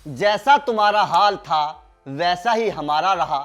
जैसा तुम्हारा हाल था वैसा ही हमारा रहा,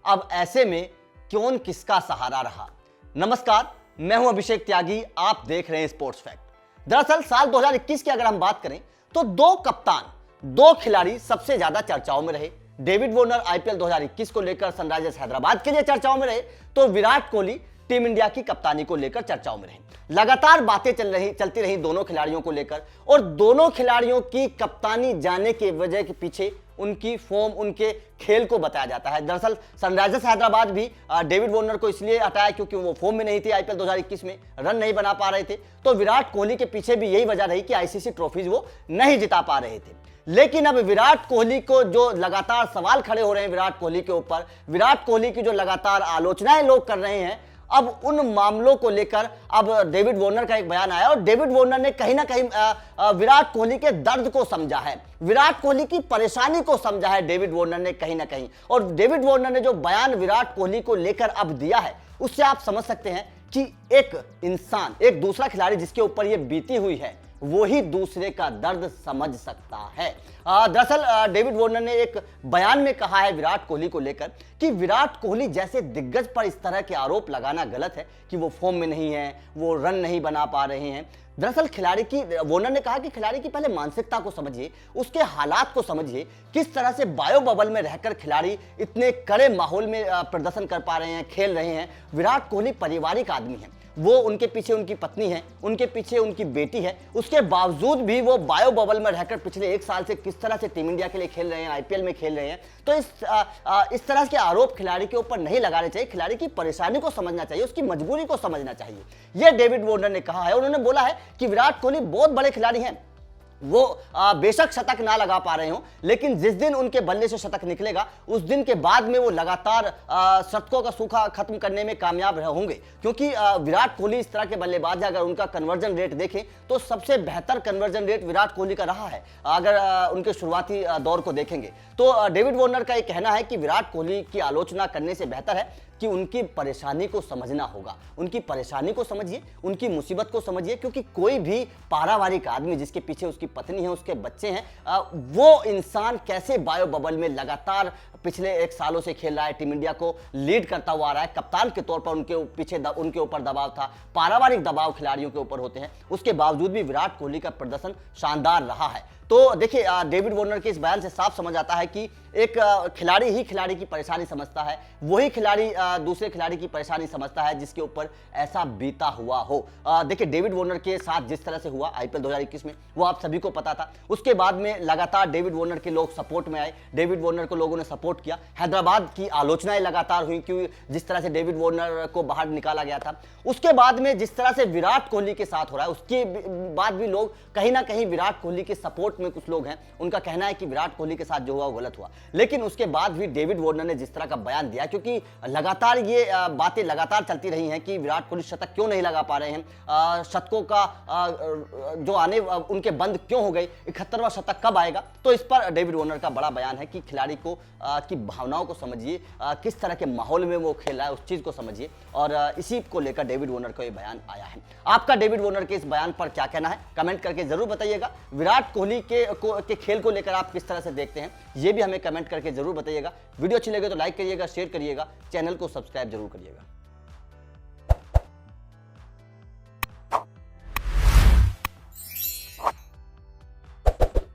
अब ऐसे में कौन किसका सहारा रहा। नमस्कार, मैं हूं अभिषेक त्यागी, आप देख रहे हैं स्पोर्ट्स फैक्ट। दरअसल साल 2021 की अगर हम बात करें तो दो कप्तान, दो खिलाड़ी सबसे ज्यादा चर्चाओं में रहे। डेविड वार्नर आईपीएल 2021 को लेकर सनराइजर्स हैदराबाद के लिए चर्चाओं में रहे, तो विराट कोहली टीम इंडिया की कप्तानी को लेकर चर्चाओं में रहे। लगातार बातें चलती रही दोनों खिलाड़ियों को लेकर, और दोनों खिलाड़ियों की कप्तानी जाने के वजह के पीछे उनकी फॉर्म, उनके खेल को बताया जाता है। दरअसल सनराइजर्स हैदराबाद भी डेविड वार्नर को इसलिए हटाया क्योंकि वो फॉर्म में नहीं थे, आईपीएल 2021 में रन नहीं बना पा रहे थे। तो विराट कोहली के पीछे भी यही वजह रही कि आईसीसी ट्रॉफीज वो नहीं जिता पा रहे थे। लेकिन अब विराट कोहली को जो लगातार सवाल खड़े हो रहे हैं विराट कोहली के ऊपर, विराट कोहली की जो लगातार आलोचनाएं लोग कर रहे हैं, अब उन मामलों को लेकर अब डेविड वार्नर का एक बयान आया, और डेविड वार्नर ने कहीं ना कहीं विराट कोहली के दर्द को समझा है, विराट कोहली की परेशानी को समझा है डेविड वार्नर ने कहीं ना कहीं। और डेविड वार्नर ने जो बयान विराट कोहली को लेकर अब दिया है, उससे आप समझ सकते हैं कि एक इंसान, एक दूसरा खिलाड़ी जिसके ऊपर यह बीती हुई है, वो ही दूसरे का दर्द समझ सकता है। दरअसल डेविड वार्नर ने एक बयान में कहा है विराट कोहली को लेकर कि विराट कोहली जैसे दिग्गज पर इस तरह के आरोप लगाना गलत है कि वो फॉर्म में नहीं है, वो रन नहीं बना पा रहे हैं। दरअसल वार्नर ने कहा कि खिलाड़ी की पहले मानसिकता को समझिए, उसके हालात को समझिए, किस तरह से बायो बबल में रहकर खिलाड़ी इतने कड़े माहौल में प्रदर्शन कर पा रहे हैं, खेल रहे हैं। विराट कोहली पारिवारिक आदमी है, वो उनके पीछे उनकी पत्नी है, उनके पीछे उनकी बेटी है, उसके बावजूद भी वो बायो बबल में रहकर पिछले एक साल से किस तरह से टीम इंडिया के लिए खेल रहे हैं, आईपीएल में खेल रहे हैं। तो इस तरह के आरोप खिलाड़ी के ऊपर नहीं लगाने चाहिए, खिलाड़ी की परेशानी को समझना चाहिए, उसकी मजबूरी को समझना चाहिए। यह डेविड वार्नर ने कहा है। उन्होंने बोला है कि विराट कोहली बहुत बड़े खिलाड़ी हैं, वो बेशक शतक ना लगा पा रहे हो, लेकिन जिस दिन उनके बल्ले से शतक निकलेगा उस दिन के बाद में वो लगातार शतकों का सूखा खत्म करने में कामयाब होंगे। क्योंकि विराट कोहली इस तरह के बल्लेबाज, अगर उनका कन्वर्जन रेट देखें तो सबसे बेहतर कन्वर्जन रेट विराट कोहली का रहा है अगर उनके शुरुआती दौर को देखेंगे। तो डेविड वार्नर का ये कहना है कि विराट कोहली की आलोचना करने से बेहतर है कि उनकी परेशानी को समझना होगा। उनकी परेशानी को समझिए, उनकी मुसीबत को समझिए, क्योंकि कोई भी पारिवारिक आदमी जिसके पीछे उसकी पत्नी है, उसके बच्चे हैं, वो इंसान कैसे बायो बबल में लगातार पिछले एक सालों से खेल रहा है, टीम इंडिया को लीड करता हुआ आ रहा है, कप्तान के तौर पर उनके पीछे उनके ऊपर दबाव था, पारिवारिक दबाव खिलाड़ियों के ऊपर होते हैं, उसके बावजूद भी विराट कोहली का प्रदर्शन शानदार रहा है। तो देखिए, डेविड वार्नर के इस बयान से साफ समझ आता है कि एक खिलाड़ी ही खिलाड़ी की परेशानी समझता है, वही खिलाड़ी दूसरे खिलाड़ी की परेशानी समझता है जिसके ऊपर ऐसा बीता हुआ हो। देखिए, डेविड वार्नर के साथ जिस तरह से हुआ आईपीएल 2021 में, वो आप सभी को पता था। उसके बाद में लगातार डेविड वार्नर के लोग सपोर्ट में आए, डेविड वार्नर को लोगों ने सपोर्ट किया। हैदराबाद की आलोचनाएं लगातार हुई क्योंकि जिस तरह से डेविड वार्नर को बाहर निकाला गया था। उसके बाद में जिस तरह से विराट कोहली के साथ हो रहा है, उसके बाद भी लोग कहीं ना कहीं विराट कोहली के सपोर्ट में, कुछ लोग हैं उनका कहना है कि विराट कोहली के साथ जो हुआ वो गलत हुआ। लेकिन उसके बाद भी डेविड वार्नर ने जिस तरह का बयान दिया, क्योंकि लगातार ये बातें लगातार चलती रही हैं कि विराट कोहली शतक क्यों नहीं लगा पा रहे हैं, शतकों का जो आने उनके बंद क्यों हो गए, 71वां शतक कब आएगा। तो इस पर डेविड वार्नर का बड़ा बयान है कि खिलाड़ी को की भावनाओं को समझिए, किस तरह के माहौल में वो खेल रहा है उस चीज को समझिए, और इसी को लेकर डेविड वार्नर का ये बयान आया है। आपका डेविड वार्नर के इस बयान पर क्या कहना है, कमेंट करके जरूर बताइएगा। विराट कोहली के खेल को लेकर आप किस तरह से देखते हैं, ये भी हमें कमेंट करके जरूर बताइएगा। वीडियो अच्छी लगे तो लाइक करिएगा, शेयर करिएगा, चैनल को सब्सक्राइब जरूर करिएगा।